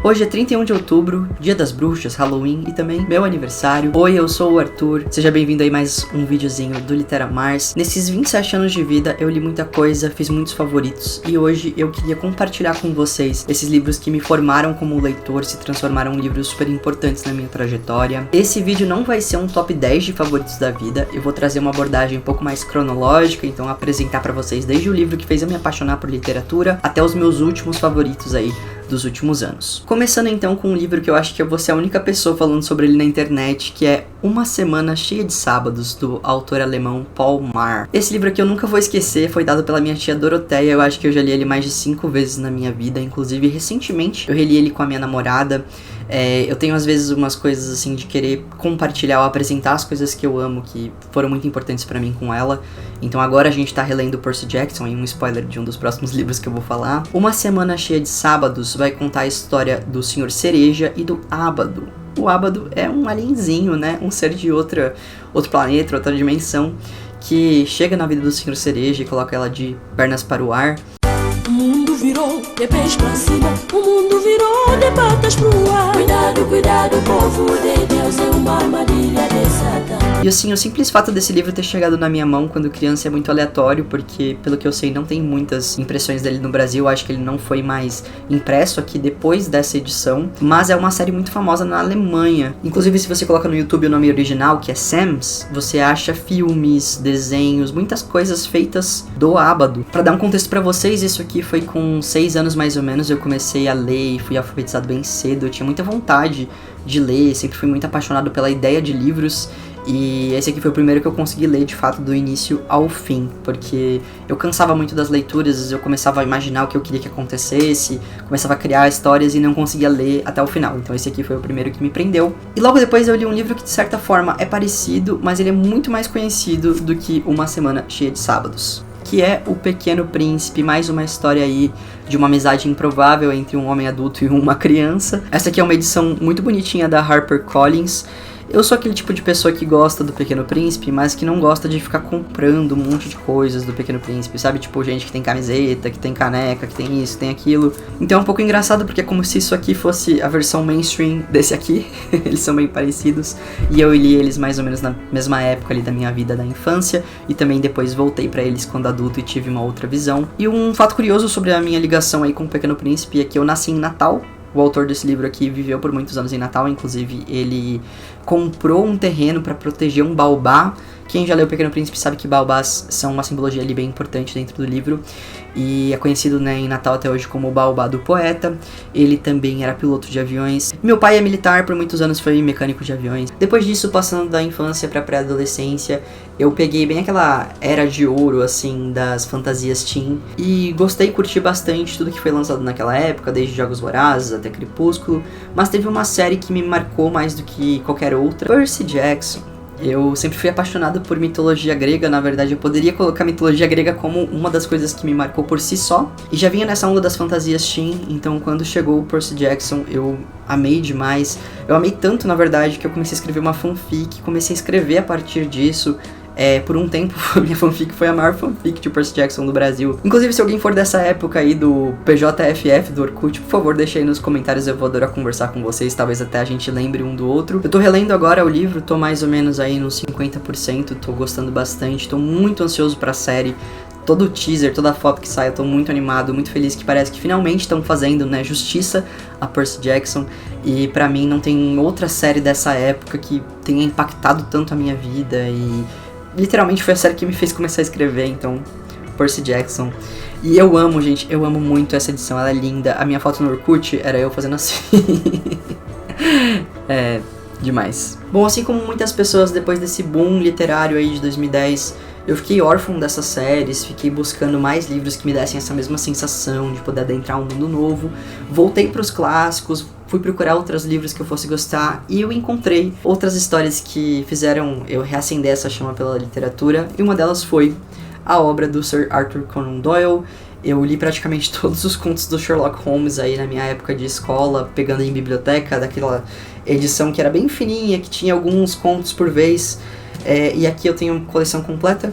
Hoje é 31 de outubro, dia das bruxas, Halloween e também meu aniversário. Oi, eu sou o Arthur, seja bem-vindo aí mais um videozinho do Literamars. Nesses 27 anos de vida eu li muita coisa, fiz muitos favoritos e hoje eu queria compartilhar com vocês esses livros que me formaram como leitor, se transformaram em livros super importantes na minha trajetória. Esse vídeo não vai ser um top 10 de favoritos da vida, eu vou trazer uma abordagem um pouco mais cronológica, então apresentar pra vocês desde o livro que fez eu me apaixonar por literatura até os meus últimos favoritos aí dos últimos anos. Começando então com um livro que eu acho que eu vou ser a única pessoa falando sobre ele na internet, que é Uma Semana Cheia de Sábados, do autor alemão Paul Maar. Esse livro aqui eu nunca vou esquecer, foi dado pela minha tia Doroteia, eu acho que eu já li ele mais de 5 vezes na minha vida, inclusive recentemente eu reli ele com a minha namorada. Eu tenho às vezes umas coisas assim de querer compartilhar ou apresentar as coisas que eu amo, que foram muito importantes pra mim com ela. Então agora a gente tá relendo Percy Jackson, em um spoiler de um dos próximos livros que eu vou falar. Uma Semana Cheia de Sábados vai contar a história do Sr. Cereja e do Ábado. O Ábado é um alienzinho, né? Um ser de outro planeta, outra dimensão, que chega na vida do Sr. Cereja e coloca ela de pernas para o ar. O mundo virou de pés pra cima, o mundo virou de patas pro ar. Cuidado, cuidado, povo de Deus, é uma armadilha de Satã. E assim, o simples fato desse livro ter chegado na minha mão quando criança é muito aleatório, porque, pelo que eu sei, não tem muitas impressões dele no Brasil. Acho que ele não foi mais impresso aqui depois dessa edição, mas é uma série muito famosa na Alemanha. Inclusive, se você coloca no YouTube o nome original, que é Sams, você acha filmes, desenhos, muitas coisas feitas do Ábado. Pra dar um contexto pra vocês, isso aqui foi com 6 anos mais ou menos, eu comecei a ler e fui alfabetizado bem cedo. Eu tinha muita vontade de ler, sempre fui muito apaixonado pela ideia de livros. E esse aqui foi o primeiro que eu consegui ler, de fato, do início ao fim, porque eu cansava muito das leituras, eu começava a imaginar o que eu queria que acontecesse, começava a criar histórias e não conseguia ler até o final. Então esse aqui foi o primeiro que me prendeu. E logo depois eu li um livro que, de certa forma, é parecido, mas ele é muito mais conhecido do que Uma Semana Cheia de Sábados, que é O Pequeno Príncipe, mais uma história aí de uma amizade improvável entre um homem adulto e uma criança. Essa aqui é uma edição muito bonitinha da HarperCollins. Eu sou aquele tipo de pessoa que gosta do Pequeno Príncipe, mas que não gosta de ficar comprando um monte de coisas do Pequeno Príncipe, sabe? Tipo, gente que tem camiseta, que tem caneca, que tem isso, tem aquilo. Então é um pouco engraçado, porque é como se isso aqui fosse a versão mainstream desse aqui. Eles são bem parecidos, e eu li eles mais ou menos na mesma época ali da minha vida, da infância, e também depois voltei pra eles quando adulto e tive uma outra visão. E um fato curioso sobre a minha ligação aí com o Pequeno Príncipe é que eu nasci em Natal. O autor desse livro aqui viveu por muitos anos em Natal, inclusive ele comprou um terreno para proteger um baobá. Quem já leu O Pequeno Príncipe sabe que baobás são uma simbologia ali bem importante dentro do livro. E é conhecido, né, em Natal até hoje como o baobá do poeta. Ele também era piloto de aviões. Meu pai é militar, por muitos anos foi mecânico de aviões. Depois disso, passando da infância pra pré-adolescência, eu peguei bem aquela era de ouro, assim, das fantasias teen. E gostei, curti bastante tudo que foi lançado naquela época, desde Jogos Vorazes até Crepúsculo. Mas teve uma série que me marcou mais do que qualquer outra, Percy Jackson. Eu sempre fui apaixonado por mitologia grega, na verdade eu poderia colocar mitologia grega como uma das coisas que me marcou por si só. E já vinha nessa onda das fantasias teen, então quando chegou o Percy Jackson eu amei demais. Eu amei tanto, na verdade, que eu comecei a escrever uma fanfic, comecei a escrever a partir disso. Por um tempo, minha fanfic foi a maior fanfic de Percy Jackson do Brasil. Inclusive, se alguém for dessa época aí do PJFF, do Orkut, por favor, deixa aí nos comentários, eu vou adorar conversar com vocês, talvez até a gente lembre um do outro. Eu tô relendo agora o livro, tô mais ou menos aí nos 50%, tô gostando bastante, tô muito ansioso pra série. Todo o teaser, toda a foto que sai, eu tô muito animado, muito feliz, que parece que finalmente estão fazendo, né, justiça a Percy Jackson. E pra mim não tem outra série dessa época que tenha impactado tanto a minha vida e literalmente foi a série que me fez começar a escrever, então, Percy Jackson. E eu amo, gente, eu amo muito essa edição, ela é linda. A minha foto no Orkut era eu fazendo assim. Demais. Bom, assim como muitas pessoas depois desse boom literário aí de 2010, eu fiquei órfão dessas séries, fiquei buscando mais livros que me dessem essa mesma sensação de poder adentrar um mundo novo. Voltei pros clássicos, fui procurar outros livros que eu fosse gostar e eu encontrei outras histórias que fizeram eu reacender essa chama pela literatura, e uma delas foi a obra do Sir Arthur Conan Doyle. Eu li praticamente todos os contos do Sherlock Holmes aí na minha época de escola, pegando em biblioteca, daquela edição que era bem fininha, que tinha alguns contos por vez. E aqui eu tenho uma coleção completa.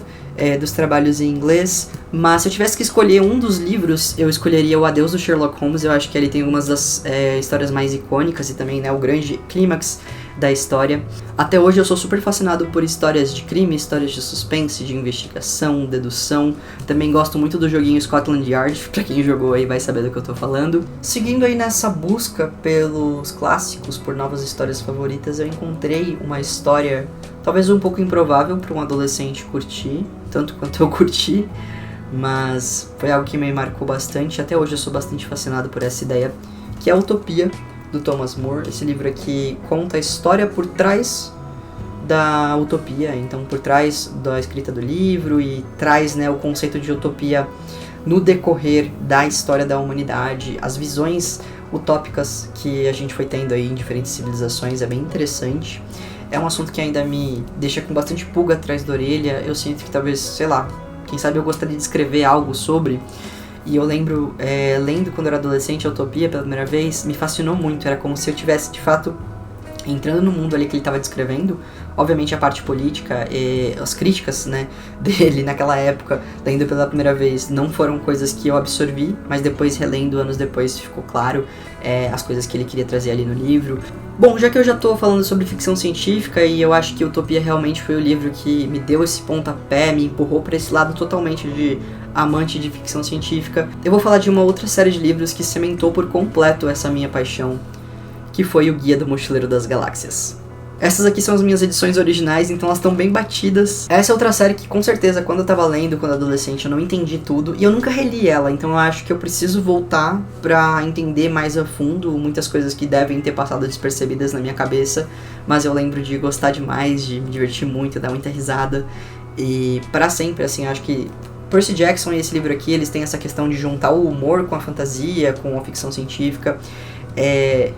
dos trabalhos em inglês, mas se eu tivesse que escolher um dos livros, eu escolheria O Adeus do Sherlock Holmes. Eu acho que ele tem algumas das histórias mais icônicas e também, né, o grande clímax da história. Até hoje eu sou super fascinado por histórias de crime, histórias de suspense, de investigação, dedução. Também gosto muito do joguinho Scotland Yard, pra quem jogou aí vai saber do que eu tô falando. Seguindo aí nessa busca pelos clássicos, por novas histórias favoritas, eu encontrei uma história talvez um pouco improvável para um adolescente curtir, tanto quanto eu curti, mas foi algo que me marcou bastante. Até hoje eu sou bastante fascinado por essa ideia, que é a Utopia, do Thomas More. Esse livro aqui conta a história por trás da utopia, então por trás da escrita do livro, e traz, né, o conceito de utopia no decorrer da história da humanidade, as visões utópicas que a gente foi tendo aí em diferentes civilizações. É bem interessante. É um assunto que ainda me deixa com bastante pulga atrás da orelha. Eu sinto que talvez, sei lá, quem sabe eu gostaria de escrever algo sobre. E eu lembro, lendo quando eu era adolescente, a Utopia pela primeira vez, me fascinou muito. Era como se eu tivesse, de fato, entrando no mundo ali que ele estava descrevendo. Obviamente a parte política e as críticas, né, dele naquela época, lendo pela primeira vez, não foram coisas que eu absorvi, mas depois, relendo anos depois, ficou claro as coisas que ele queria trazer ali no livro. Bom, já que eu já tô falando sobre ficção científica, e eu acho que Utopia realmente foi o livro que me deu esse pontapé, me empurrou para esse lado totalmente de amante de ficção científica, eu vou falar de uma outra série de livros que cimentou por completo essa minha paixão, que foi o Guia do Mochileiro das Galáxias. Essas aqui são as minhas edições originais, então elas estão bem batidas. Essa é outra série que, com certeza, quando eu tava lendo, quando adolescente, eu não entendi tudo. E eu nunca reli ela, então eu acho que eu preciso voltar pra entender mais a fundo muitas coisas que devem ter passado despercebidas na minha cabeça. Mas eu lembro de gostar demais, de me divertir muito, dar muita risada. E para sempre, assim, acho que Percy Jackson e esse livro aqui, eles têm essa questão de juntar o humor com a fantasia, com a ficção científica.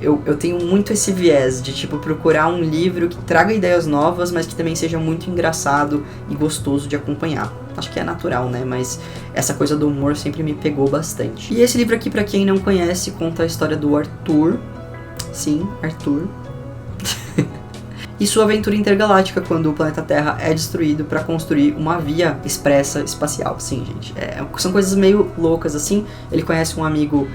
Eu tenho muito esse viés de, tipo, procurar um livro que traga ideias novas, mas que também seja muito engraçado e gostoso de acompanhar. Acho que é natural, né? Mas essa coisa do humor sempre me pegou bastante. E esse livro aqui, pra quem não conhece, conta a história do Arthur. Sim, Arthur. E sua aventura intergaláctica quando o planeta Terra é destruído para construir uma via expressa espacial. Sim, gente, são coisas meio loucas, assim. Ele conhece um amigo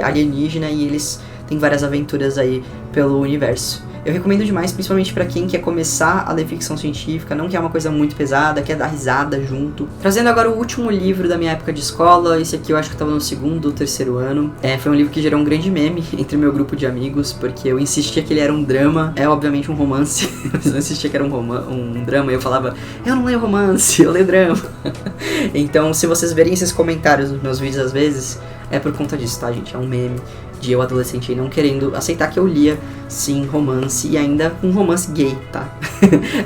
alienígena e eles têm várias aventuras aí pelo universo. Eu recomendo demais, principalmente para quem quer começar a ler ficção científica, não quer uma coisa muito pesada, quer dar risada junto. Trazendo agora o último livro da minha época de escola, esse aqui eu acho que eu tava no 2º ou 3º ano. Foi um livro que gerou um grande meme entre o meu grupo de amigos, porque eu insistia que ele era um drama, obviamente um romance, mas eu insistia que era um drama, e eu falava, eu não leio romance, eu leio drama. Então, se vocês verem esses comentários nos meus vídeos às vezes, é por conta disso, tá, gente? É um meme de eu adolescente aí não querendo aceitar que eu lia, sim, romance, e ainda um romance gay, tá?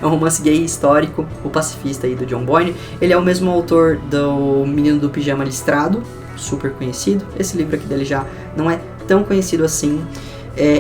É um romance gay histórico, O Pacifista aí do John Boyne. Ele é o mesmo autor do Menino do Pijama Listrado, super conhecido. Esse livro aqui dele já não é tão conhecido assim.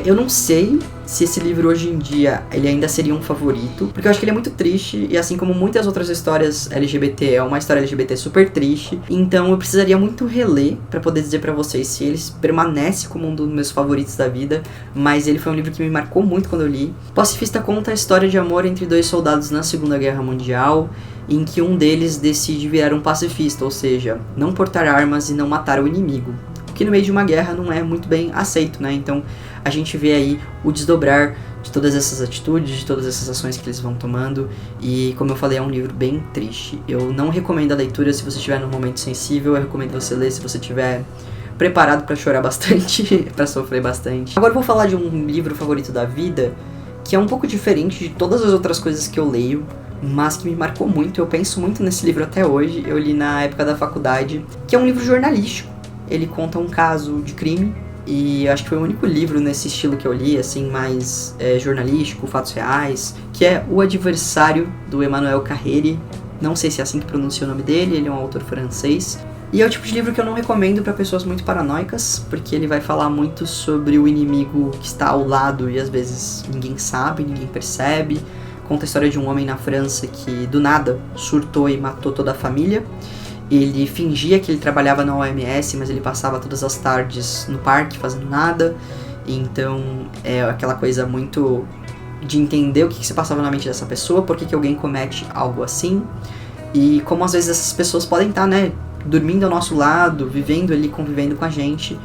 Eu não sei se esse livro hoje em dia ele ainda seria um favorito, porque eu acho que ele é muito triste, e assim como muitas outras histórias LGBT, é uma história LGBT super triste, então eu precisaria muito reler pra poder dizer pra vocês se ele permanece como um dos meus favoritos da vida, mas ele foi um livro que me marcou muito quando eu li. Pacifista conta a história de amor entre dois soldados na Segunda Guerra Mundial, em que um deles decide virar um pacifista, ou seja, não portar armas e não matar o inimigo, que no meio de uma guerra não é muito bem aceito, né? Então a gente vê aí o desdobrar de todas essas atitudes, de todas essas ações que eles vão tomando, e como eu falei, é um livro bem triste. Eu não recomendo a leitura se você estiver num momento sensível, eu recomendo você ler se você estiver preparado pra chorar bastante, pra sofrer bastante. Agora eu vou falar de um livro favorito da vida, que é um pouco diferente de todas as outras coisas que eu leio, mas que me marcou muito. Eu penso muito nesse livro até hoje. Eu li na época da faculdade, que é um livro jornalístico. Ele conta um caso de crime, e eu acho que foi o único livro nesse estilo que eu li, assim, mais jornalístico, fatos reais, que é O Adversário, do Emmanuel Carrère. Não sei se é assim que pronuncia o nome dele, ele é um autor francês. E é o tipo de livro que eu não recomendo para pessoas muito paranoicas, porque ele vai falar muito sobre o inimigo que está ao lado e às vezes ninguém sabe, ninguém percebe. Conta a história de um homem na França que do nada surtou e matou toda a família. Ele fingia que ele trabalhava na OMS, mas ele passava todas as tardes no parque fazendo nada. Então é aquela coisa muito de entender o que se passava na mente dessa pessoa, por que alguém comete algo assim. e como às vezes essas pessoas podem estar, né, dormindo ao nosso lado, vivendo ali, convivendo com a gente,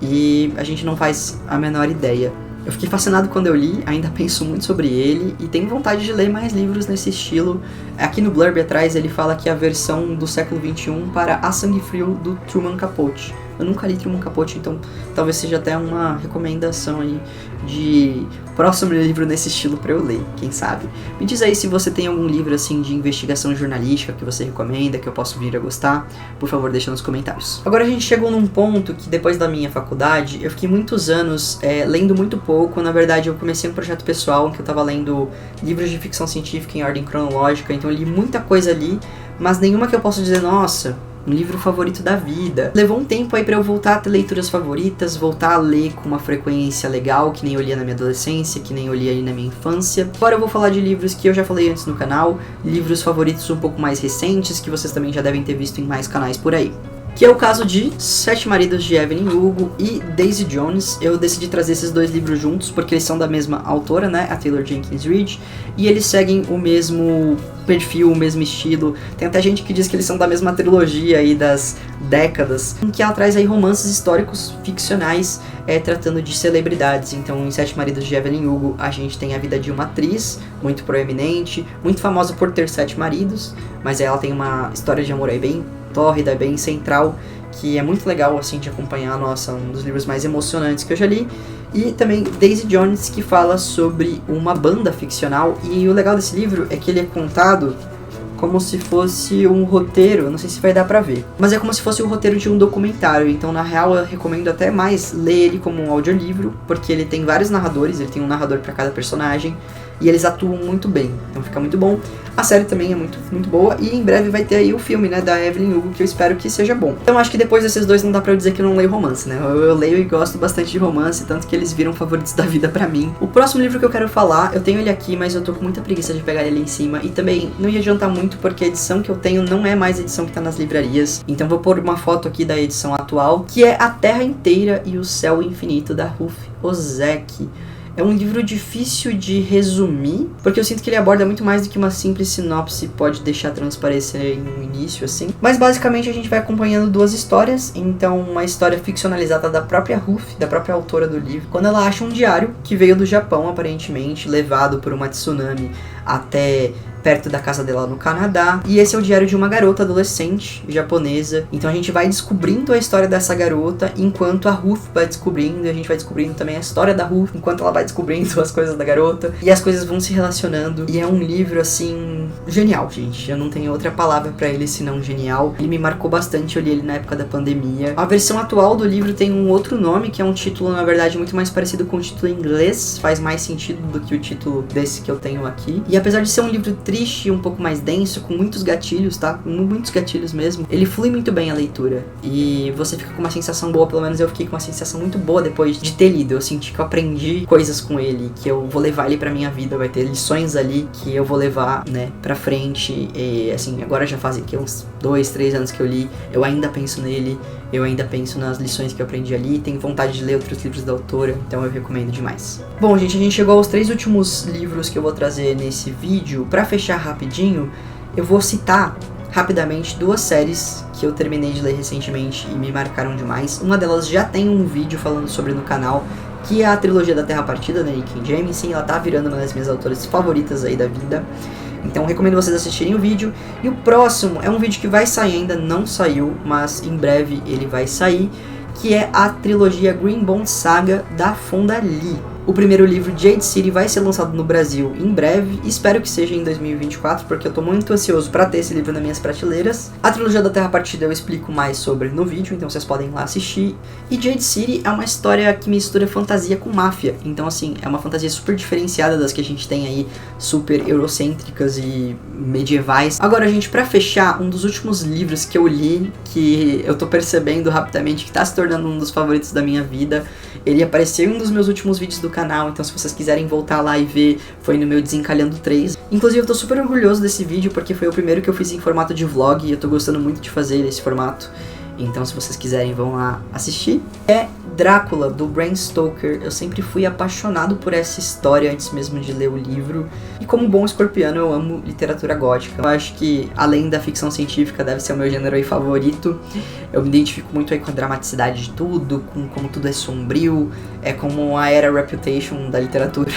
e a gente não faz a menor ideia. Eu fiquei fascinado quando eu li, ainda penso muito sobre ele e tenho vontade de ler mais livros nesse estilo. Aqui no blurb atrás ele fala que é a versão do século XXI para A Sangue Frio do Truman Capote. Eu nunca li Truman Capote, então talvez seja até uma recomendação aí de próximo livro nesse estilo pra eu ler, quem sabe. Me diz aí se você tem algum livro assim de investigação jornalística que você recomenda, que eu posso vir a gostar, por favor deixa nos comentários. Agora a gente chegou num ponto que depois da minha faculdade, eu fiquei muitos anos lendo muito pouco. Na verdade eu comecei um projeto pessoal em que eu tava lendo livros de ficção científica em ordem cronológica, então eu li muita coisa ali, mas nenhuma que eu possa dizer, nossa, um livro favorito da vida. Levou um tempo aí pra eu voltar a ter leituras favoritas, voltar a ler com uma frequência legal, que nem eu lia na minha adolescência, que nem eu lia aí na minha infância. Agora eu vou falar de livros que eu já falei antes no canal, livros favoritos um pouco mais recentes, que vocês também já devem ter visto em mais canais por aí. Que é o caso de Sete Maridos de Evelyn Hugo e Daisy Jones. Eu decidi trazer esses dois livros juntos porque eles são da mesma autora, né, a Taylor Jenkins Reid, e eles seguem o mesmo perfil, o mesmo estilo. Tem até gente que diz que eles são da mesma trilogia aí das décadas, em que ela traz aí romances históricos ficcionais tratando de celebridades. Então em Sete Maridos de Evelyn Hugo a gente tem a vida de uma atriz muito proeminente, muito famosa por ter 7 maridos, mas ela tem uma história de amor aí bem tórrida, bem central, que é muito legal assim de acompanhar. Nossa, um dos livros mais emocionantes que eu já li. E também Daisy Jones, que fala sobre uma banda ficcional, e o legal desse livro é que ele é contado como se fosse um roteiro, não sei se vai dar pra ver, mas é como se fosse o roteiro de um documentário. Então na real eu recomendo até mais ler ele como um audiolivro, porque ele tem vários narradores, ele tem um narrador pra cada personagem, e eles atuam muito bem, então fica muito bom. A série também é muito boa, e em breve vai ter aí o filme, né, da Evelyn Hugo, que eu espero que seja bom. Então acho que depois desses dois não dá pra eu dizer que eu não leio romance, né, eu leio e gosto bastante de romance, tanto que eles viram favoritos da vida pra mim. O próximo livro que eu quero falar, eu tenho ele aqui, mas eu tô com muita preguiça de pegar ele em cima, e também não ia adiantar muito porque a edição que eu tenho não é mais a edição que tá nas livrarias, então vou pôr uma foto aqui da edição atual, que é A Terra Inteira e o Céu Infinito, da Ruth Ozeki. É um livro difícil de resumir, porque eu sinto que ele aborda muito mais do que uma simples sinopse pode deixar transparecer no início, assim. Mas basicamente a gente vai acompanhando duas histórias. Então uma história ficcionalizada da própria Ruth, da própria autora do livro, quando ela acha um diário que veio do Japão, aparentemente, levado por uma tsunami até perto da casa dela no Canadá, e esse é o diário de uma garota adolescente japonesa. Então a gente vai descobrindo a história dessa garota enquanto a Ruth vai descobrindo, e a gente vai descobrindo também a história da Ruth enquanto ela vai descobrindo as coisas da garota, e as coisas vão se relacionando, e é um livro assim genial, gente, eu não tenho outra palavra pra ele senão genial. Ele me marcou bastante, eu li ele na época da pandemia. A versão atual do livro tem um outro nome, que é um título na verdade muito mais parecido com o título em inglês, faz mais sentido do que o título desse que eu tenho aqui, e apesar de ser um livro triste e um pouco mais denso, com muitos gatilhos, tá? Muitos gatilhos mesmo. Ele flui muito bem a leitura e você fica com uma sensação boa, pelo menos eu fiquei com uma sensação muito boa depois de ter lido. Eu senti que eu aprendi coisas com ele, que eu vou levar ele pra minha vida, vai ter lições ali que eu vou levar, né, pra frente. E assim, agora já fazem aqui uns 2, 3 anos que eu li, eu ainda penso nele, eu ainda penso nas lições que eu aprendi ali, tenho vontade de ler outros livros da autora, então eu recomendo demais. Bom, gente, a gente chegou aos 3 últimos livros que eu vou trazer nesse vídeo. Pra fechar rapidinho, eu vou citar rapidamente 2 séries que eu terminei de ler recentemente e me marcaram demais. Uma delas já tem um vídeo falando sobre no canal, que é a trilogia da Terra Partida, da N.K. Jemisin. Ela tá virando uma das minhas autoras favoritas aí da vida. Então recomendo vocês assistirem o vídeo. E o próximo é um vídeo que vai sair, ainda não saiu, mas em breve ele vai sair, que é a trilogia Green Bond Saga da Fonda Lee. O primeiro livro, Jade City, vai ser lançado no Brasil em breve, espero que seja em 2024, porque eu tô muito ansioso pra ter esse livro nas minhas prateleiras. A trilogia da Terra Partida eu explico mais sobre no vídeo, então vocês podem ir lá assistir. E Jade City é uma história que mistura fantasia com máfia, então assim, é uma fantasia super diferenciada das que a gente tem aí, super eurocêntricas e medievais. Agora, gente, pra fechar, um dos últimos livros que eu li, que eu tô percebendo rapidamente que tá se tornando um dos favoritos da minha vida, ele apareceu em um dos meus últimos vídeos do canal, então se vocês quiserem voltar lá e ver, foi no meu Desencalhando 3. Inclusive eu tô super orgulhoso desse vídeo, porque foi o primeiro que eu fiz em formato de vlog, e eu tô gostando muito de fazer esse formato. Então se vocês quiserem, vão lá assistir. É Drácula, do Bram Stoker. Eu sempre fui apaixonado por essa história antes mesmo de ler o livro. E como bom escorpiano, eu amo literatura gótica. Eu acho que, além da ficção científica, deve ser o meu gênero aí favorito. Eu me identifico muito aí com a dramaticidade de tudo, com como tudo é sombrio. É como a era Reputation da literatura.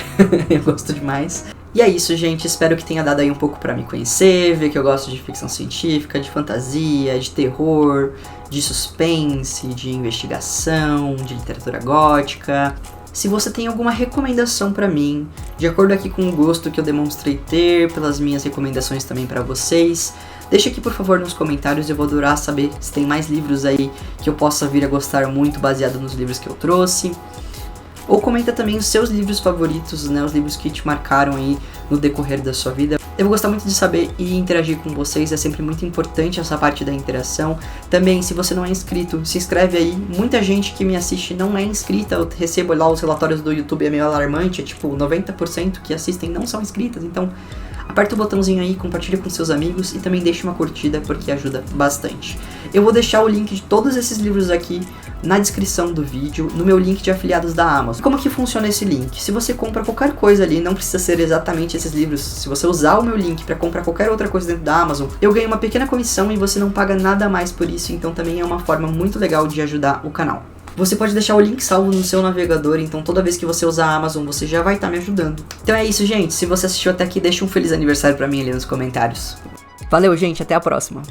Eu gosto demais. E é isso, gente. Espero que tenha dado aí um pouco pra me conhecer, ver que eu gosto de ficção científica, de fantasia, de terror, de suspense, de investigação, de literatura gótica. Se você tem alguma recomendação pra mim, de acordo aqui com o gosto que eu demonstrei ter, pelas minhas recomendações também pra vocês, deixa aqui por favor nos comentários, eu vou adorar saber se tem mais livros aí que eu possa vir a gostar muito baseado nos livros que eu trouxe. Ou comenta também os seus livros favoritos, né, os livros que te marcaram aí no decorrer da sua vida. Eu vou gostar muito de saber e interagir com vocês, é sempre muito importante essa parte da interação. Também, se você não é inscrito, se inscreve aí. Muita gente que me assiste não é inscrita, eu recebo lá os relatórios do YouTube, é meio alarmante, é tipo 90% que assistem não são inscritas, então aperta o botãozinho aí, compartilha com seus amigos e também deixa uma curtida porque ajuda bastante. Eu vou deixar o link de todos esses livros aqui na descrição do vídeo, no meu link de afiliados da Amazon. Como que funciona esse link? Se você compra qualquer coisa ali, não precisa ser exatamente esses livros, se você usar o meu link para comprar qualquer outra coisa dentro da Amazon, eu ganho uma pequena comissão e você não paga nada mais por isso, então também é uma forma muito legal de ajudar o canal. Você pode deixar o link salvo no seu navegador, então toda vez que você usar a Amazon, você já vai estar me ajudando. Então é isso, gente. Se você assistiu até aqui, deixa um feliz aniversário pra mim ali nos comentários. Valeu, gente. Até a próxima.